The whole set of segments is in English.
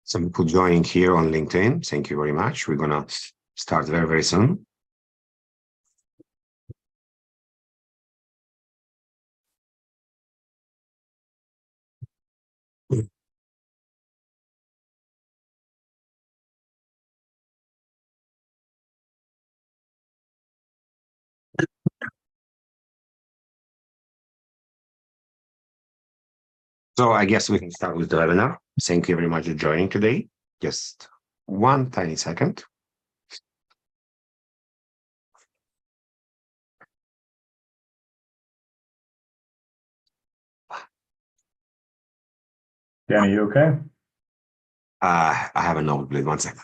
some people joining here on LinkedIn. Thank you very much. We're gonna start very, very soon. So I guess we can start with the webinar. Thank you very much for joining today. Just one tiny second. Dan, are you okay? I have a nosebleed. 1 second.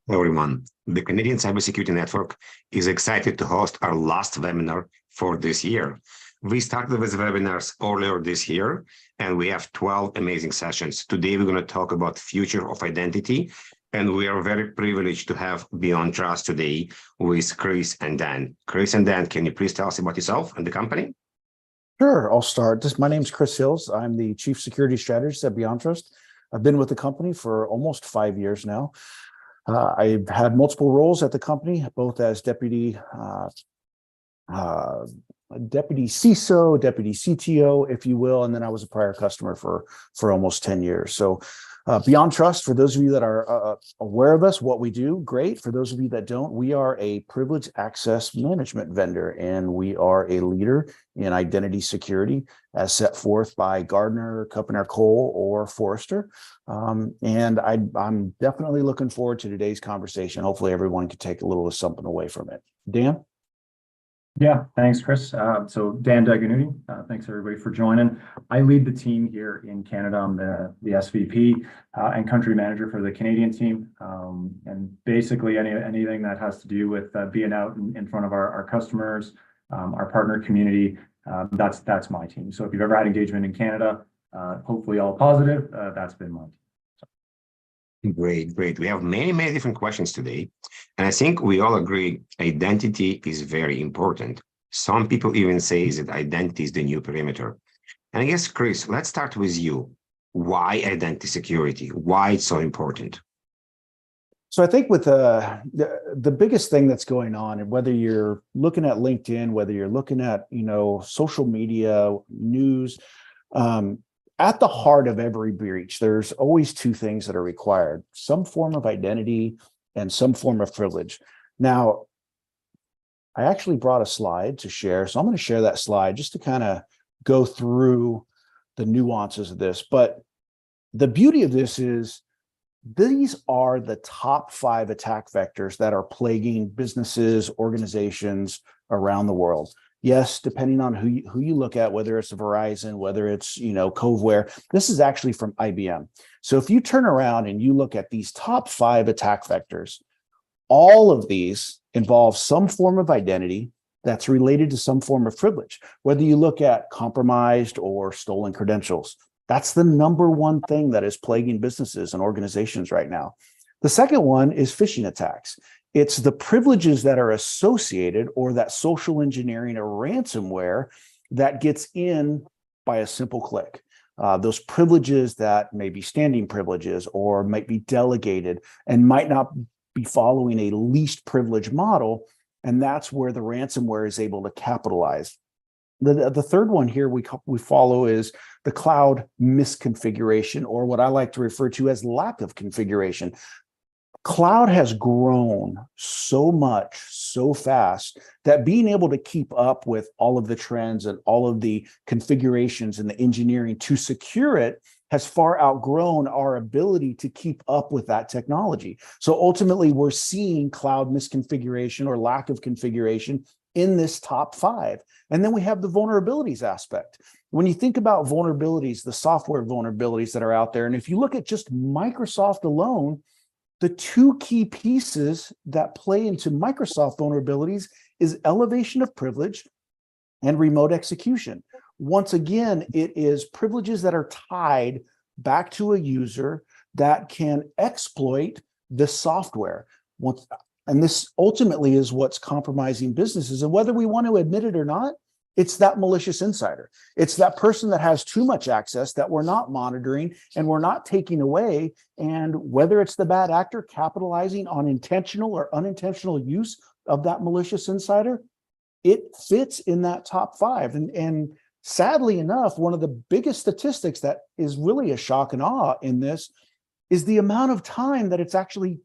Everyone, the Canadian Cybersecurity Network is excited to host our last webinar for this year. We started with webinars earlier this year, and we have 12 amazing sessions. Today, we're going to talk about future of identity, and we are very privileged to have BeyondTrust today with Chris and Dan. Chris and Dan, can you please tell us about yourself and the company? Sure, I'll start. My name's Chris Hills. I'm the Chief Security Strategist at BeyondTrust. I've been with the company for almost 5 years now. I've had multiple roles at the company, both as deputy CISO, deputy CTO, if you will, and then I was a prior customer for almost 10 years. So BeyondTrust, for those of you that are aware of us, what we do, great. For those of you that don't, we are a privileged access management vendor, and we are a leader in identity security as set forth by Gartner, Cole, or Forrester. And I'm definitely looking forward to today's conversation. Hopefully everyone can take a little of something away from it. Dan? Yeah, thanks, Chris. So Dan Dugganuti, thanks everybody for joining. I lead the team here in Canada. I'm the SVP and country manager for the Canadian team. And basically anything that has to do with being out in front of our customers, our partner community, that's my team. So if you've ever had engagement in Canada, hopefully all positive, that's been my team. Great. We have many different questions today. And I think we all agree identity is very important. Some people even say that identity is the new perimeter. And I guess, Chris, let's start with you. Why identity security? Why it's so important? So I think with the biggest thing that's going on, and whether you're looking at LinkedIn, whether you're looking at, social media, news, at the heart of every breach, there's always two things that are required: some form of identity and some form of privilege. Now, I actually brought a slide to share, so I'm going to share that slide just to kind of go through the nuances of this. But the beauty of this is these are the top 5 attack vectors that are plaguing businesses, organizations around the world. Yes, depending on who you look at, whether it's Verizon, whether it's, Coveware, this is actually from IBM. So if you turn around and you look at these top 5 attack vectors, all of these involve some form of identity that's related to some form of privilege. Whether you look at compromised or stolen credentials, that's the number one thing that is plaguing businesses and organizations right now. The second one is phishing attacks. It's the privileges that are associated, or that social engineering or ransomware that gets in by a simple click. Those privileges that may be standing privileges or might be delegated and might not be following a least privilege model. And that's where the ransomware is able to capitalize. The third one here we follow is the cloud misconfiguration, or what I like to refer to as lack of configuration. Cloud has grown so much, so fast, that being able to keep up with all of the trends and all of the configurations and the engineering to secure it has far outgrown our ability to keep up with that technology. So ultimately, we're seeing cloud misconfiguration or lack of configuration in this top 5. And then we have the vulnerabilities aspect. When you think about vulnerabilities, the software vulnerabilities that are out there, and if you look at just Microsoft alone, the 2 key pieces that play into Microsoft vulnerabilities is elevation of privilege and remote execution. Once again, it is privileges that are tied back to a user that can exploit the software. And this ultimately is what's compromising businesses. And whether we want to admit it or not, it's that malicious insider. It's that person that has too much access that we're not monitoring and we're not taking away. And whether it's the bad actor capitalizing on intentional or unintentional use of that malicious insider, it fits in that top 5. And sadly enough, one of the biggest statistics that is really a shock and awe in this is the amount of time that it's actually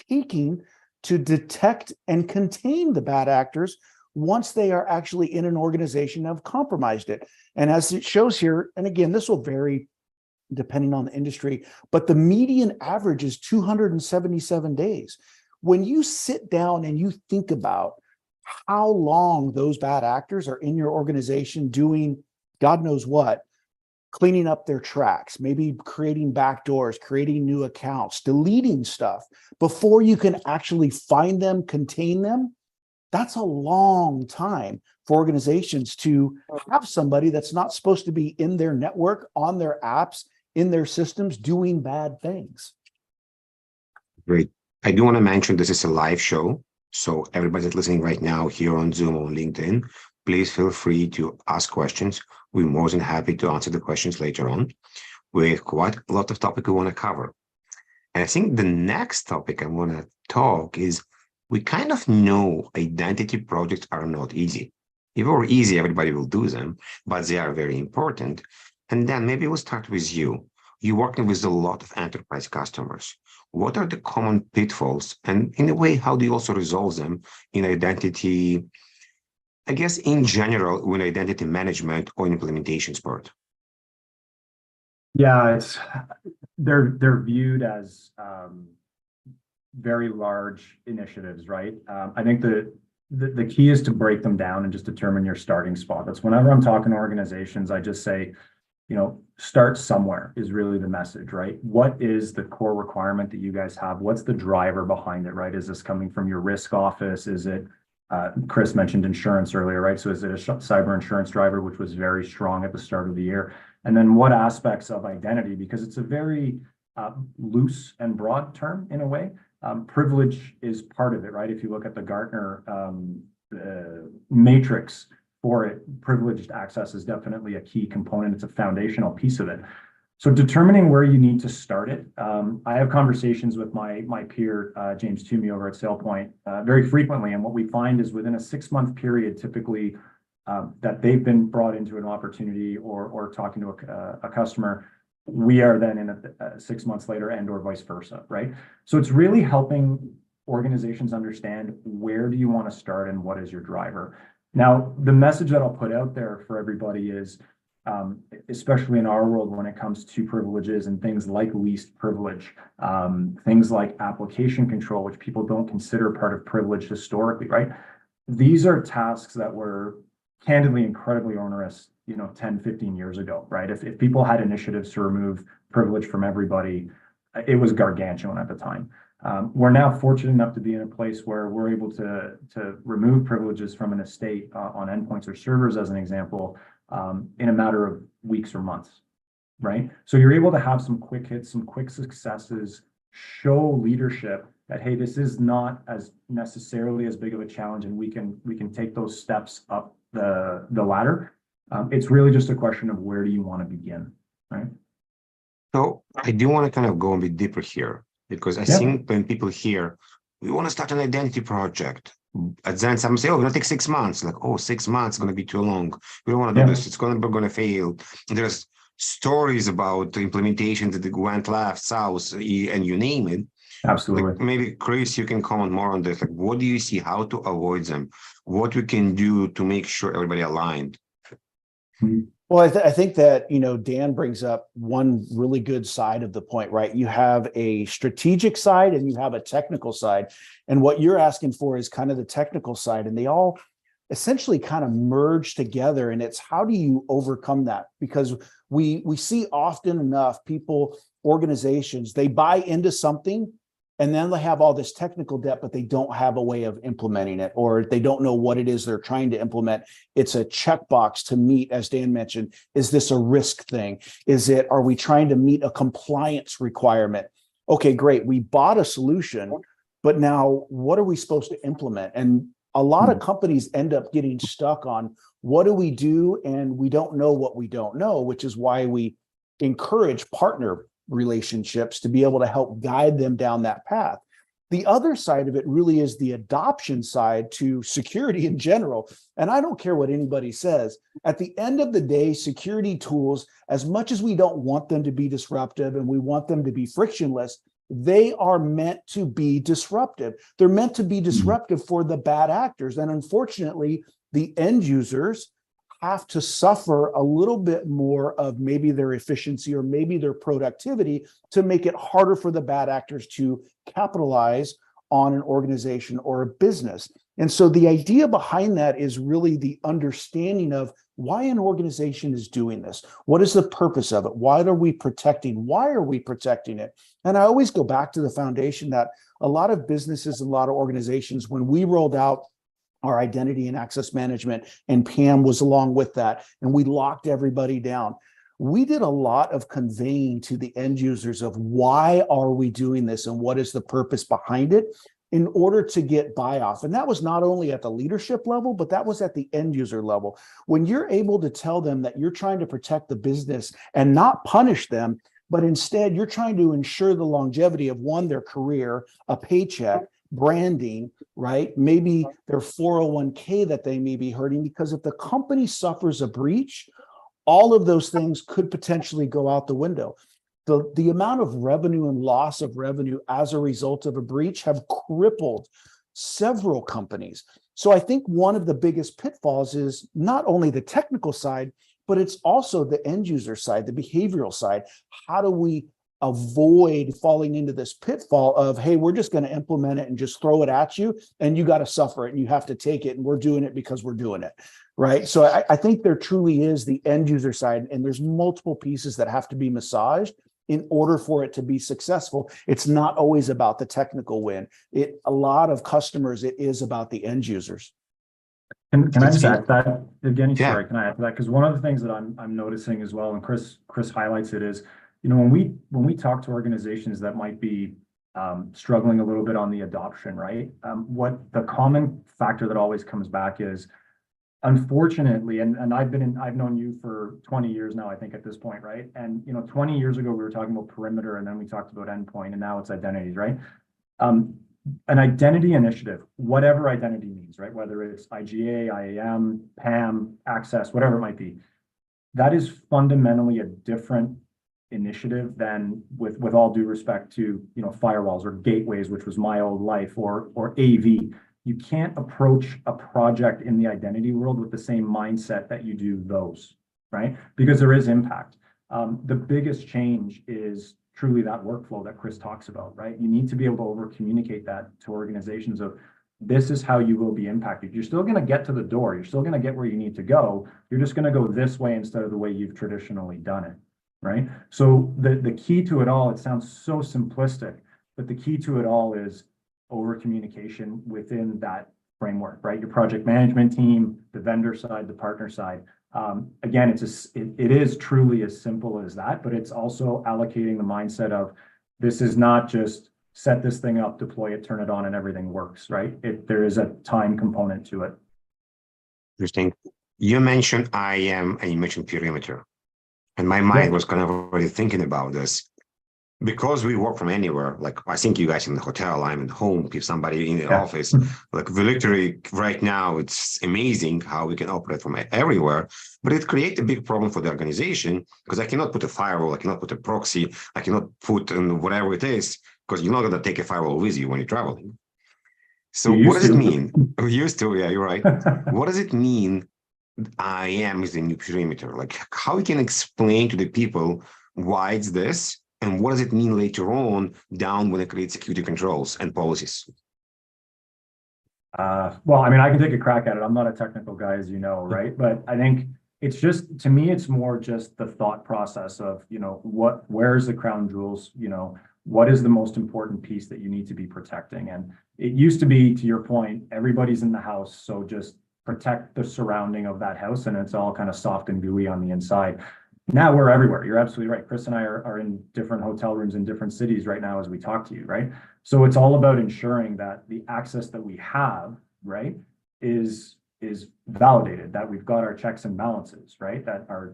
taking to detect and contain the bad actors once they are actually in an organization and have compromised it. And as it shows here, and again, this will vary depending on the industry, but the median average is 277 days. When you sit down and you think about how long those bad actors are in your organization doing God knows what, cleaning up their tracks, maybe creating backdoors, creating new accounts, deleting stuff before you can actually find them, contain them, that's a long time for organizations to have somebody that's not supposed to be in their network, on their apps, in their systems, doing bad things. Great. I do want to mention this is a live show. So everybody that's listening right now here on Zoom or LinkedIn, please feel free to ask questions. We're more than happy to answer the questions later on. We have quite a lot of topic we want to cover. And I think the next topic I want to talk is we kind of know identity projects are not easy. If they were easy, everybody will do them, but they are very important. And then maybe we'll start with you. You're working with a lot of enterprise customers. What are the common pitfalls? And in a way, how do you also resolve them in identity, I guess, in general, with identity management or implementation part? Yeah, they're viewed as very large initiatives, right? I think the key is to break them down and just determine your starting spot. That's whenever I'm talking to organizations, I just say, start somewhere is really the message, right? What is the core requirement that you guys have? What's the driver behind it, right? Is this coming from your risk office? Is it, Chris mentioned insurance earlier, right? So is it a cyber insurance driver, which was very strong at the start of the year? And then what aspects of identity, because it's a very loose and broad term in a way. Privilege is part of it, right? If you look at the Gartner matrix for it, privileged access is definitely a key component. It's a foundational piece of it. So determining where you need to start it. I have conversations with my peer, James Toomey over at SailPoint very frequently. And what we find is within a 6-month period, typically that they've been brought into an opportunity or talking to a customer, we are then in 6 months later and or vice versa, right? So it's really helping organizations understand where do you want to start and what is your driver. Now, the message that I'll put out there for everybody is, especially in our world when it comes to privileges and things like least privilege, things like application control, which people don't consider part of privilege historically, right? These are tasks that were candidly incredibly onerous 10, 15 years ago, right? If people had initiatives to remove privilege from everybody, it was gargantuan at the time. We're now fortunate enough to be in a place where we're able to remove privileges from an estate on endpoints or servers, as an example, in a matter of weeks or months, right? So you're able to have some quick hits, some quick successes, show leadership that, hey, this is not as necessarily as big of a challenge, and we can take those steps up the ladder. It's really just a question of where do you want to begin, right? So I do want to kind of go a bit deeper here, because I think when people hear, we want to start an identity project, and then some say, oh, it's going to take 6 months. Like, oh, 6 months is going to be too long. We don't want to do this. It's going to fail. There's stories about implementation that went left, south, and you name it. Absolutely. Like maybe, Chris, you can comment more on this. Like, what do you see? How to avoid them? What we can do to make sure everybody aligned? Well, I think that, Dan brings up one really good side of the point, right? You have a strategic side and you have a technical side. And what you're asking for is kind of the technical side. And they all essentially kind of merge together. And it's how do you overcome that? Because we see often enough people, organizations, they buy into something and then they have all this technical debt, but they don't have a way of implementing it, or they don't know what it is they're trying to implement. It's a checkbox to meet, as Dan mentioned. Is this a risk thing? Are we trying to meet a compliance requirement? Okay, great. We bought a solution, but now what are we supposed to implement? And a lot of companies end up getting stuck on what do we do, and we don't know what we don't know, which is why we encourage partner relationships to be able to help guide them down that path. The other side of it really is the adoption side to security in general. And I don't care what anybody says. At the end of the day, security tools, as much as we don't want them to be disruptive and we want them to be frictionless, they are meant to be disruptive. They're meant to be disruptive for the bad actors. And unfortunately, the end users have to suffer a little bit more of maybe their efficiency or maybe their productivity to make it harder for the bad actors to capitalize on an organization or a business. And so the idea behind that is really the understanding of why an organization is doing this. What is the purpose of it? Why are we protecting? Why are we protecting it? And I always go back to the foundation that a lot of businesses, a lot of organizations, when we rolled out our identity and access management, and Pam was along with that, and we locked everybody down. We did a lot of conveying to the end users of why are we doing this and what is the purpose behind it in order to get buy-off. And that was not only at the leadership level, but that was at the end user level. When you're able to tell them that you're trying to protect the business and not punish them, but instead you're trying to ensure the longevity of one, their career, a paycheck, branding, right? Maybe their 401k that they may be hurting, because if the company suffers a breach, all of those things could potentially go out the window. The amount of revenue and loss of revenue as a result of a breach have crippled several companies. So I think one of the biggest pitfalls is not only the technical side, but it's also the end user side, the behavioral side. How do we avoid falling into this pitfall of, hey, we're just going to implement it and just throw it at you, and you got to suffer it and you have to take it, and we're doing it because we're doing it, right? So I think there truly is the end user side, and there's multiple pieces that have to be massaged in order for it to be successful. It's not always about the technical win. A lot of customers, it is about the end users. Can I just add that, Evgeny? Yeah. Sorry, can I add to that? Because one of the things that I'm noticing as well, and Chris highlights it, is, you know, when we talk to organizations that might be struggling a little bit on the adoption, right? What the common factor that always comes back is, unfortunately, and I've known you for 20 years now, I think, at this point, right? And, you know, 20 years ago, we were talking about perimeter, and then we talked about endpoint, and now it's identities, right? An identity initiative, whatever identity means, right? Whether it's IGA, IAM, PAM, access, whatever it might be, that is fundamentally a different initiative than, with all due respect to, you know, firewalls or gateways, which was my old life, or AV. You can't approach a project in the identity world with the same mindset that you do those, right? Because there is impact. The biggest change is truly that workflow that Chris talks about, right? You need to be able to over communicate that to organizations of, this is how you will be impacted. You're still going to get to the door. You're still going to get where you need to go. You're just going to go this way instead of the way you've traditionally done it, right? So the key to it all, it sounds so simplistic, but the key to it all is over communication within that framework, right? Your project management team, the vendor side, the partner side. Again, it is truly as simple as that, but it's also allocating the mindset of, this is not just set this thing up, deploy it, turn it on, and everything works, right? There is a time component to it. Interesting. You mentioned IAM and you mentioned perimeter. And my mind was kind of already thinking about this. Because we work from anywhere, like I think you guys in the hotel, I'm at home, if somebody in the office, like we literally right now, it's amazing how we can operate from everywhere, but it creates a big problem for the organization, because I cannot put a firewall, I cannot put a proxy, I cannot put in whatever it is, because you're not going to take a firewall with you when you're traveling. So what does it mean? We used to, yeah, you're right. What does it mean IAM is the new perimeter? Like, how we can explain to the people why it's this? And what does it mean later on down when it creates security controls and policies? Well, I mean, I can take a crack at it. I'm not a technical guy, as you know, right? But I think it's just, to me, it's more just the thought process of, you know, where's the crown jewels? You know, what is the most important piece that you need to be protecting? And it used to be, to your point, everybody's in the house, so just protect the surrounding of that house, and it's all kind of soft and gooey on the inside. Now we're everywhere. You're absolutely right. Chris and I are in different hotel rooms in different cities right now as we talk to you, right? So it's all about ensuring that the access that we have, right, is validated, that we've got our checks and balances, right, that our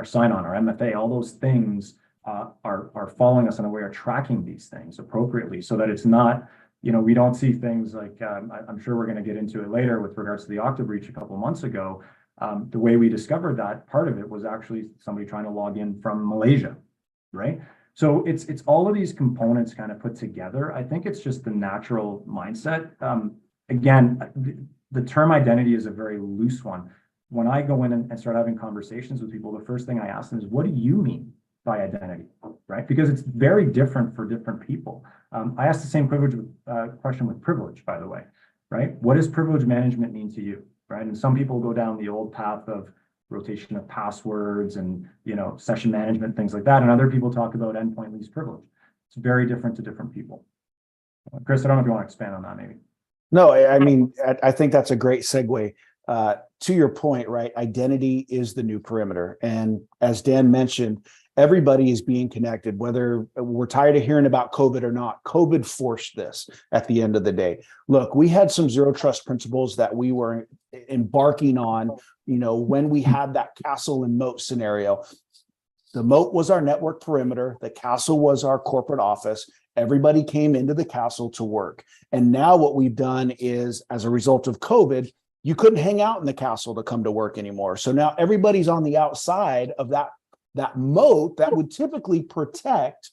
sign-on, our MFA, all those things are following us in a way, are tracking these things appropriately, so that it's not, we don't see things like, I'm sure we're going to get into it later with regards to the Okta breach a couple of months ago. The way we discovered that part of it was actually somebody trying to log in from Malaysia, right? So it's all of these components kind of put together. I think it's just the natural mindset. Again, the term identity is a very loose one. When I go in and start having conversations with people, the first thing I ask them is, what do you mean by identity, right? Because it's very different for different people. I asked the same question with privilege, by the way, right? What does privilege management mean to you, right? And some people go down the old path of rotation of passwords and session management, things like that. And other people talk about endpoint least privilege. It's very different to different people. Chris, I don't know if you want to expand on that, maybe. No, I mean, I think that's a great segue. To your point, right? Identity is the new perimeter. And as Dan mentioned, everybody is being connected, whether we're tired of hearing about COVID or not. COVID forced this at the end of the day. Look, we had some zero trust principles that we were embarking on, when we had that castle and moat scenario. The moat was our network perimeter. The castle was our corporate office. Everybody came into the castle to work. And now what we've done is, as a result of COVID, you couldn't hang out in the castle to come to work anymore. So now everybody's on the outside of that moat that would typically protect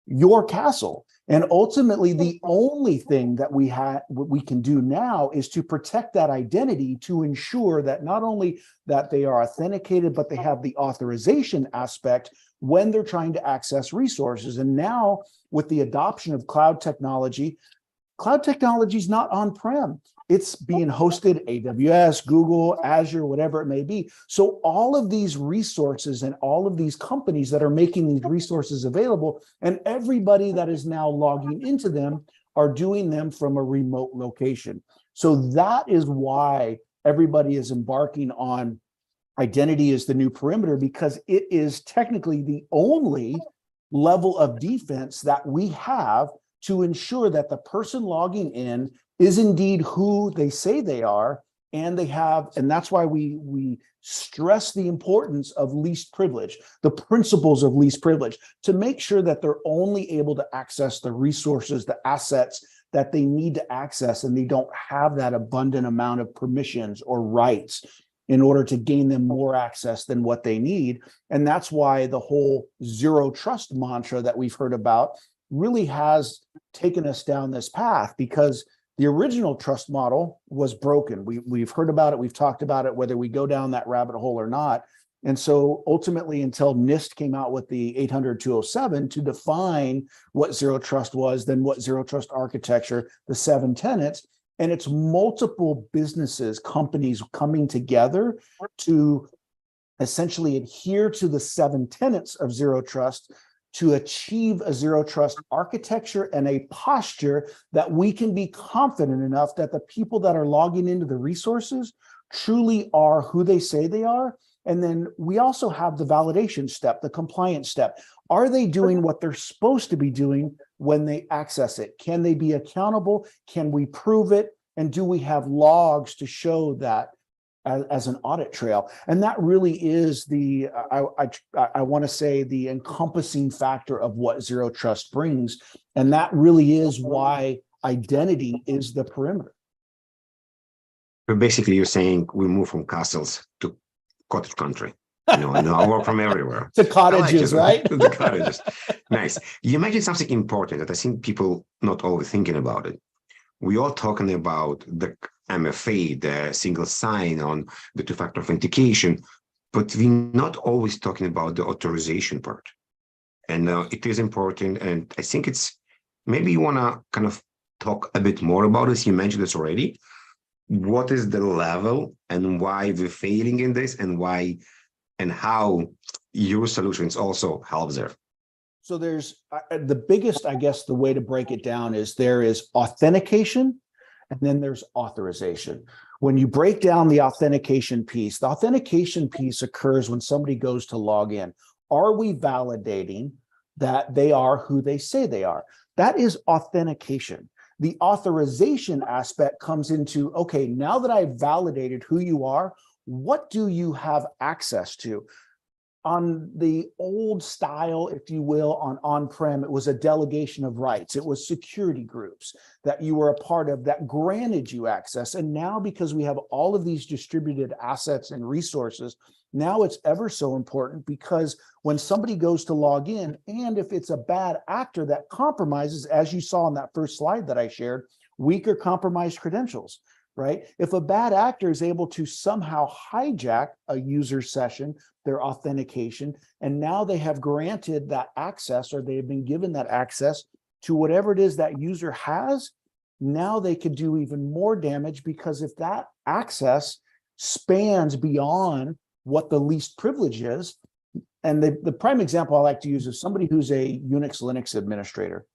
your castle. And ultimately, the only thing that we can do now is to protect that identity, to ensure that not only that they are authenticated, but they have the authorization aspect when they're trying to access resources. And now with the adoption of cloud technology is not on-prem. It's being hosted AWS, Google, Azure, whatever it may be. So all of these resources and all of these companies that are making these resources available, and everybody that is now logging into them are doing them from a remote location. So that is why everybody is embarking on identity as the new perimeter, because it is technically the only level of defense that we have to ensure that the person logging in is indeed who they say they are, and that's why we stress the importance of least privilege, the principles of least privilege, to make sure that they're only able to access the resources, the assets that they need to access, and they don't have that abundant amount of permissions or rights in order to gain them more access than what they need. And that's why the whole zero trust mantra that we've heard about really has taken us down this path, because the original trust model was broken. We've heard about it. We've talked about it, whether we go down that rabbit hole or not. And so ultimately, until NIST came out with the 800-207 to define what zero trust was, then what zero trust architecture, the 7 tenets, and it's multiple businesses, companies coming together to essentially adhere to the 7 tenets of zero trust to achieve a zero trust architecture and a posture that we can be confident enough that the people that are logging into the resources truly are who they say they are. And then we also have the validation step, the compliance step. Are they doing what they're supposed to be doing when they access it? Can they be accountable? Can we prove it? And do we have logs to show that as an audit trail? And that really is I want to say the encompassing factor of what zero trust brings. And that really is why identity is the perimeter. But basically, you're saying we move from castles to cottage country. No, I work from everywhere. To cottages, right? The cottages. Nice. You mentioned something important that I think people not always thinking about it. We all talking about the MFA, the single sign-on, the two-factor authentication, but we're not always talking about the authorization part. And it is important. And I think it's, maybe you want to kind of talk a bit more about this. You mentioned this already. What is the level and why we're failing in this, and why and how your solutions also help there? So there's the biggest, I guess, the way to break it down is there is authentication and then there's authorization. When you break down the authentication piece occurs when somebody goes to log in. Are we validating that they are who they say they are? That is authentication. The authorization aspect comes into, okay, now that I've validated who you are, what do you have access to? On the old style, if you will, on-prem, it was a delegation of rights. It was security groups that you were a part of that granted you access. And now, because we have all of these distributed assets and resources, now it's ever so important, because when somebody goes to log in, and if it's a bad actor that compromises, as you saw on that first slide that I shared, weak or compromised credentials, right? If a bad actor is able to somehow hijack a user session, their authentication, and now they have granted that access, or they have been given that access to whatever it is that user has, now they could do even more damage, because if that access spans beyond what the least privilege is, and the prime example I like to use is somebody who's a Unix Linux administrator.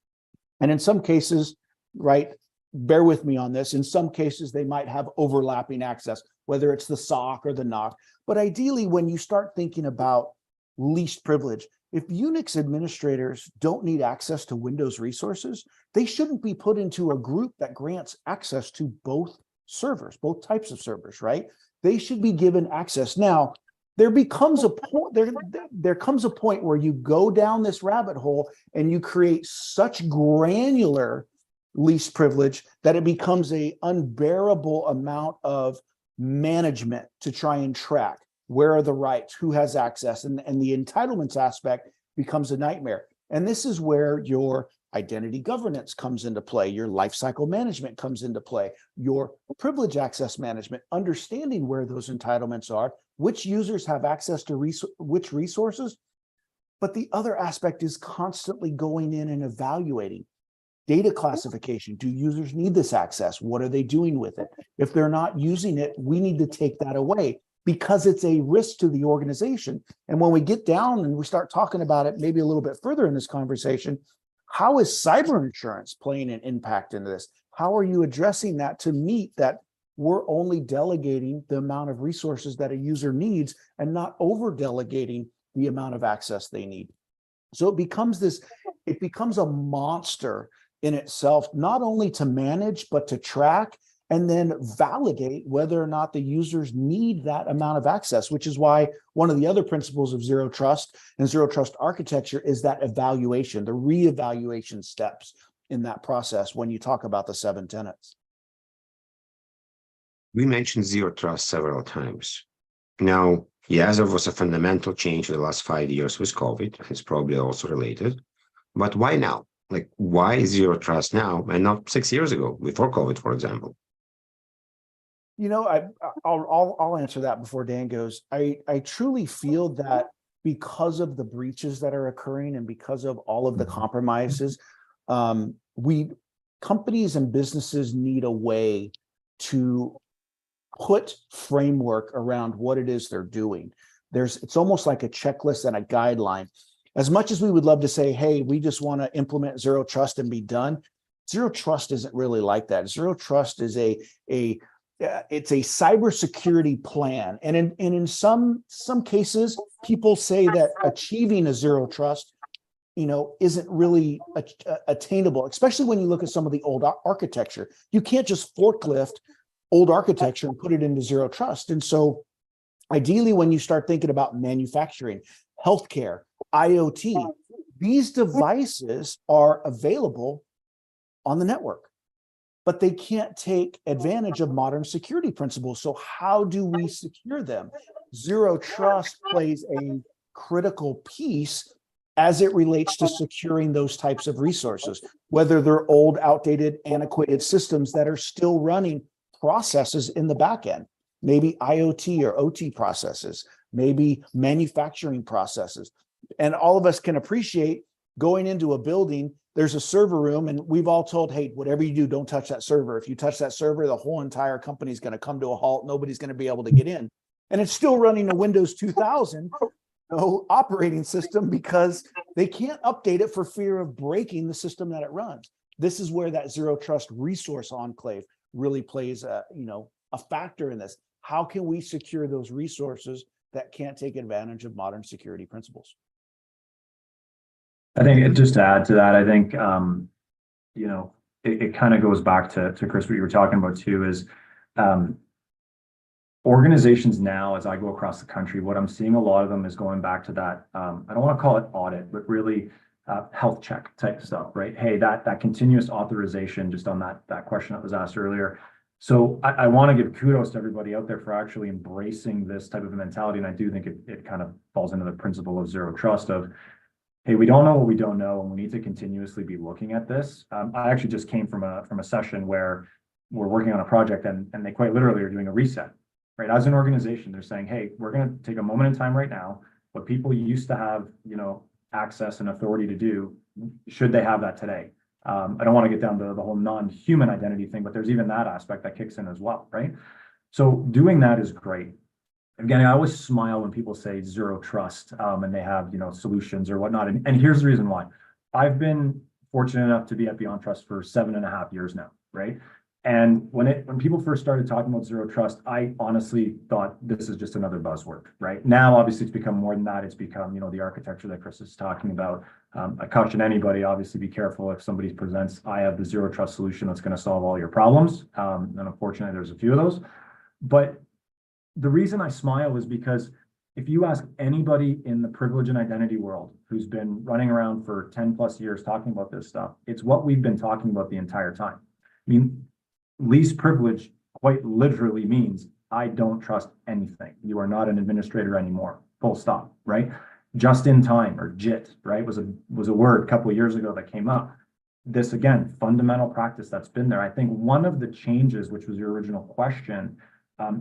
And in some cases, right, bear with me on this, in some cases they might have overlapping access, whether it's the SOC or the NOC. But ideally, when you start thinking about least privilege, if Unix administrators don't need access to Windows resources, they shouldn't be put into a group that grants access to both servers, both types of servers, right? They should be given access. Now, there becomes a point, there comes a point where you go down this rabbit hole and you create such granular least privilege that it becomes an unbearable amount of management to try and track where are the rights, who has access, and the entitlements aspect becomes a nightmare. And this is where your identity governance comes into play, your lifecycle management comes into play, your privilege access management, understanding where those entitlements are, which users have access to which resources. But the other aspect is constantly going in and evaluating. Data classification. Do users need this access? What are they doing with it? If they're not using it, we need to take that away, because it's a risk to the organization. And when we get down and we start talking about it maybe a little bit further in this conversation, how is cyber insurance playing an impact into this? How are you addressing that to meet that we're only delegating the amount of resources that a user needs and not over delegating the amount of access they need? So it becomes a monster in itself, not only to manage, but to track and then validate whether or not the users need that amount of access, which is why one of the other principles of zero trust and zero trust architecture is that evaluation, the reevaluation steps in that process when you talk about the 7 tenets. We mentioned zero trust several times. Now, yes, there was a fundamental change in the last 5 years with COVID. It's probably also related. But why now? Like, why zero trust now and not 6 years ago, before COVID, for example? You know, I'll answer that before Dan goes. I truly feel that because of the breaches that are occurring and because of all of the compromises, companies and businesses need a way to put framework around what it is they're doing. It's almost like a checklist and a guideline. As much as we would love to say, hey, we just want to implement zero trust and be done, zero trust isn't really like that. Zero trust is it's a cybersecurity plan. And in some cases, people say that achieving a zero trust, isn't really attainable, especially when you look at some of the old architecture. You can't just forklift old architecture and put it into zero trust. And so ideally, when you start thinking about manufacturing, healthcare, IoT, these devices are available on the network, but they can't take advantage of modern security principles. So how do we secure them? Zero trust plays a critical piece as it relates to securing those types of resources, whether they're old, outdated, antiquated systems that are still running processes in the back end, maybe IoT or OT processes, maybe manufacturing processes. And all of us can appreciate going into a building, there's a server room, and we've all told, hey, whatever you do, don't touch that server. If you touch that server, the whole entire company is going to come to a halt. Nobody's going to be able to get in. And it's still running a Windows 2000 operating system because they can't update it for fear of breaking the system that it runs. This is where that zero trust resource enclave really plays a factor in this. How can we secure those resources that can't take advantage of modern security principles? I think just to add to that, I think it kind of goes back to Chris, what you were talking about too, is organizations now, as I go across the country, what I'm seeing a lot of them is going back to that, I don't want to call it audit, but really health check type stuff, right? Hey, that continuous authorization, just on that question that was asked earlier. So I want to give kudos to everybody out there for actually embracing this type of mentality. And I do think it kind of falls into the principle of zero trust of, hey, we don't know what we don't know, and we need to continuously be looking at this. I actually just came from a session where we're working on a project, and they quite literally are doing a reset, right? As an organization, they're saying, hey, we're going to take a moment in time right now. What people used to have, access and authority to do, should they have that today? I don't want to get down to the whole non-human identity thing, but there's even that aspect that kicks in as well, right? So doing that is great. Again, I always smile when people say zero trust, and they have, solutions or whatnot. And here's the reason why. I've been fortunate enough to be at BeyondTrust for 7.5 years now, right? And when people first started talking about zero trust, I honestly thought this is just another buzzword, right? Now, obviously, it's become more than that. It's become, the architecture that Chris is talking about. I caution anybody, obviously, be careful if somebody presents, I have the zero trust solution that's going to solve all your problems. And unfortunately, there's a few of those. But the reason I smile is because if you ask anybody in the privilege and identity world who's been running around for 10 plus years talking about this stuff, it's what we've been talking about the entire time. I mean, least privilege quite literally means I don't trust anything. You are not an administrator anymore, full stop, right? Just in time, or JIT, right, was a word a couple of years ago that came up. This, again, fundamental practice that's been there. I think one of the changes, which was your original question,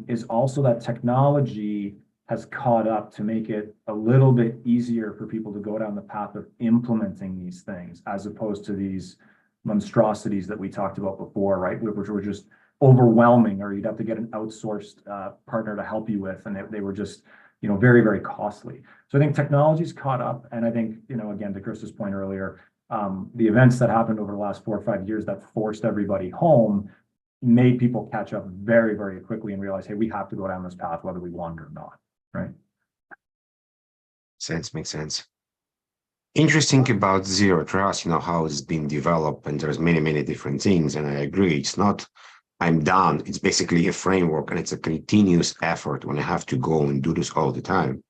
is also that technology has caught up to make it a little bit easier for people to go down the path of implementing these things, as opposed to these monstrosities that we talked about before, right? Which were just overwhelming, or you'd have to get an outsourced partner to help you with, and they were just, very, very costly. So I think technology's caught up, and I think, again, to Chris's point earlier, the events that happened over the last 4 or 5 years that forced everybody home made people catch up very, very quickly and realize, hey, we have to go down this path whether we want it or not, right? Makes sense. Interesting about zero trust, how it's been developed, and there's many, many different things. And I agree, it's not, I'm done. It's basically a framework, and it's a continuous effort when I have to go and do this all the time.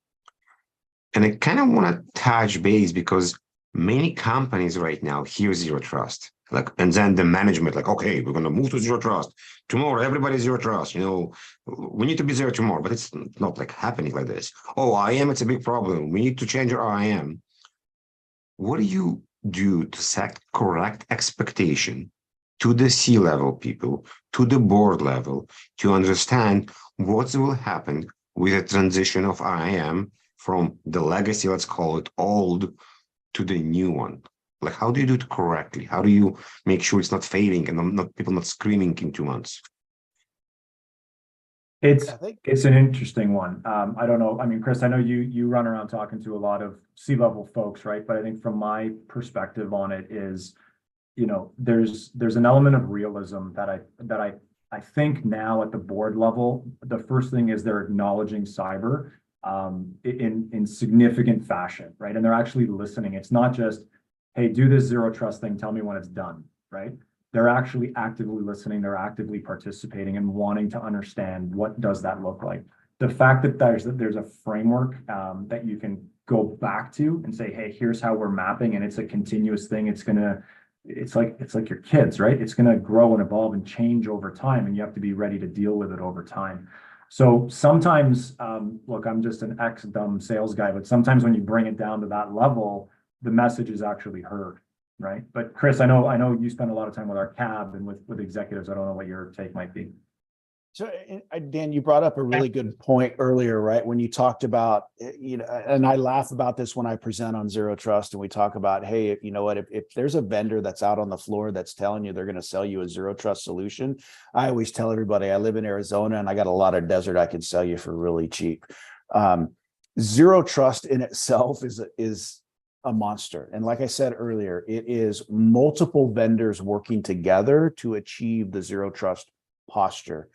And I kind of want to touch base because many companies right now hear zero trust. And then the management, okay, we're going to move to zero trust. Tomorrow, everybody's zero trust. We need to be zero tomorrow, but it's not happening like this. Oh, IAM, it's a big problem. We need to change our IAM. What do you do to set correct expectation to the C-level people, to the board level, to understand what will happen with the transition of IAM from the legacy, let's call it old, to the new one? How do you do it correctly? How do you make sure it's not fading and people not screaming in 2 months? It's an interesting one. I don't know. I mean, Chris, I know you run around talking to a lot of C-level folks, right? But I think from my perspective on it is, there's an element of realism that I think now at the board level, the first thing is they're acknowledging cyber in significant fashion, right? And they're actually listening. It's not just, hey, do this zero trust thing, tell me when it's done, right? They're actually actively listening, they're actively participating and wanting to understand what does that look like. The fact that there's a framework that you can go back to and say, hey, here's how we're mapping, and it's a continuous thing. It's like your kids, right? It's gonna grow and evolve and change over time, and you have to be ready to deal with it over time. So sometimes, look, I'm just an ex-dumb sales guy, but sometimes when you bring it down to that level, the message is actually heard, right? But Chris, I know you spend a lot of time with our CAB and with executives. I don't know what your take might be. So, Dan, you brought up a really good point earlier, right? When you talked about, and I laugh about this when I present on Zero Trust, and we talk about, hey, you know what, if there's a vendor that's out on the floor that's telling you they're going to sell you a Zero Trust solution, I always tell everybody, I live in Arizona and I got a lot of desert I can sell you for really cheap. Zero Trust in itself is a monster. And like I said earlier, it is multiple vendors working together to achieve the Zero Trust posture.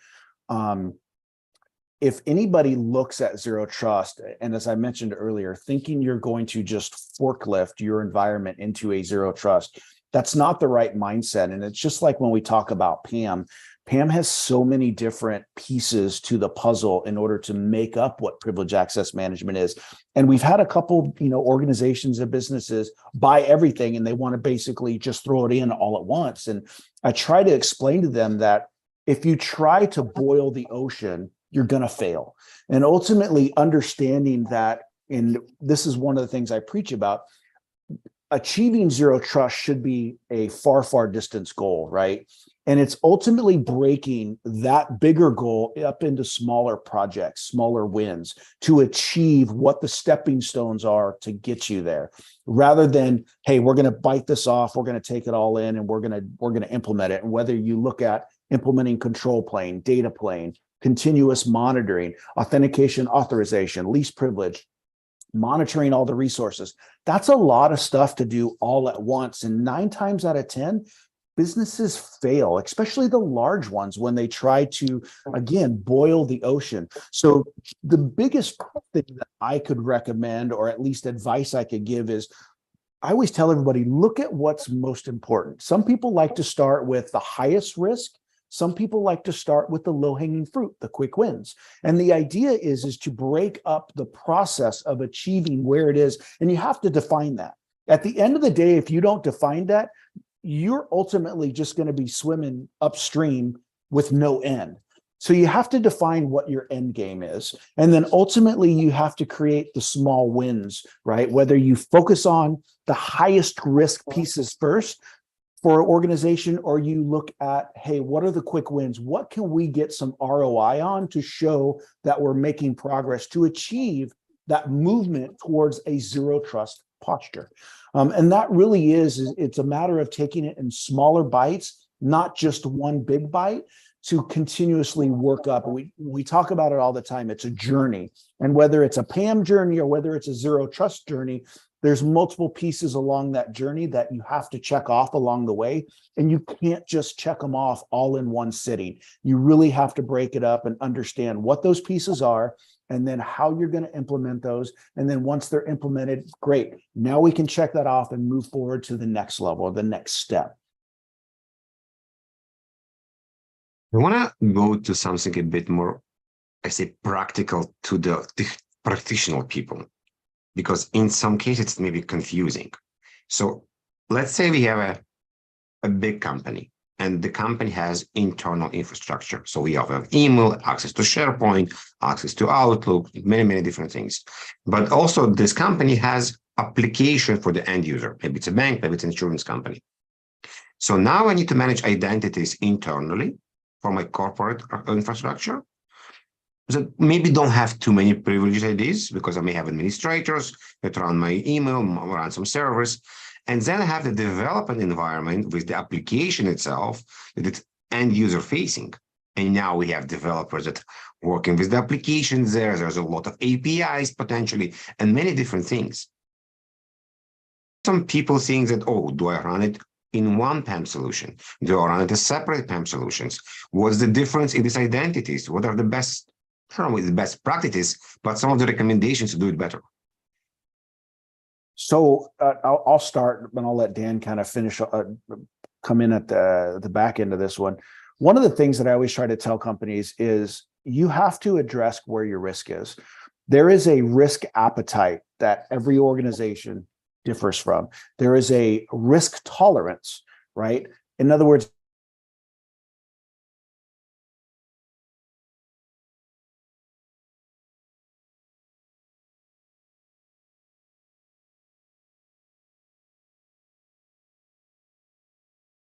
If anybody looks at Zero Trust, and as I mentioned earlier, thinking you're going to just forklift your environment into a Zero Trust, That's not the right mindset. And it's just like when we talk about PAM. PAM has so many different pieces to the puzzle in order to make up what privileged access management is. And we've had a couple, organizations and businesses buy everything and they want to basically just throw it in all at once. And I try to explain to them that if you try to boil the ocean, you're going to fail. And ultimately understanding that, and this is one of the things I preach about, achieving zero trust should be a far, far distance goal, right? And it's ultimately breaking that bigger goal up into smaller projects, smaller wins to achieve what the stepping stones are to get you there, rather than, hey, we're going to bite this off, we're going to take it all in, and we're going to implement it. And whether you look at implementing control plane, data plane, continuous monitoring, authentication, authorization, least privilege, monitoring all the resources, that's a lot of stuff to do all at once. And 9 times out of 10, businesses fail, especially the large ones, when they try to, again, boil the ocean. So the biggest thing that I could recommend, or at least advice I could give, is I always tell everybody, look at what's most important. Some people like to start with the highest risk. Some people like to start with the low-hanging fruit, the quick wins. And the idea is to break up the process of achieving where it is. And you have to define that. At the end of the day, if you don't define that, you're ultimately just going to be swimming upstream with no end. So you have to define what your end game is. And then ultimately you have to create the small wins, right? Whether you focus on the highest risk pieces first for an organization, or you look at, hey, what are the quick wins? What can we get some ROI on to show that we're making progress to achieve that movement towards a zero trust posture? And that really is, it's a matter of taking it in smaller bites, not just one big bite, to continuously work up. We talk about it all the time. It's a journey. And whether it's a PAM journey or whether it's a zero trust journey, there's multiple pieces along that journey that you have to check off along the way. And you can't just check them off all in one sitting. You really have to break it up and understand what those pieces are, and then how you're going to implement those. And then once they're implemented, great. Now we can check that off and move forward to the next level, the next step. I want to go to something a bit more, I say, practical to the practitioner people, because in some cases it may be confusing. So let's say we have a big company, and the company has internal infrastructure. So we have email, access to SharePoint, access to Outlook, many, many different things. But also this company has application for the end user. Maybe it's a bank, maybe it's an insurance company. So now I need to manage identities internally for my corporate infrastructure. So maybe don't have too many privileged IDs, because I may have administrators that run my email, run some servers. And then I have the development environment with the application itself that it's end user facing. And now we have developers that working with the applications there. There's a lot of APIs potentially and many different things. Some people think that, oh, do I run it in one PAM solution? Do I run it as separate PAM solutions? What's the difference in these identities? What are the best, I don't know, the best practices, but some of the recommendations to do it better? So I'll start, and I'll let Dan kind of finish, come in at the back end of this one. One of the things that I always try to tell companies is you have to address where your risk is. There is a risk appetite that every organization differs from. There is a risk tolerance, right? In other words,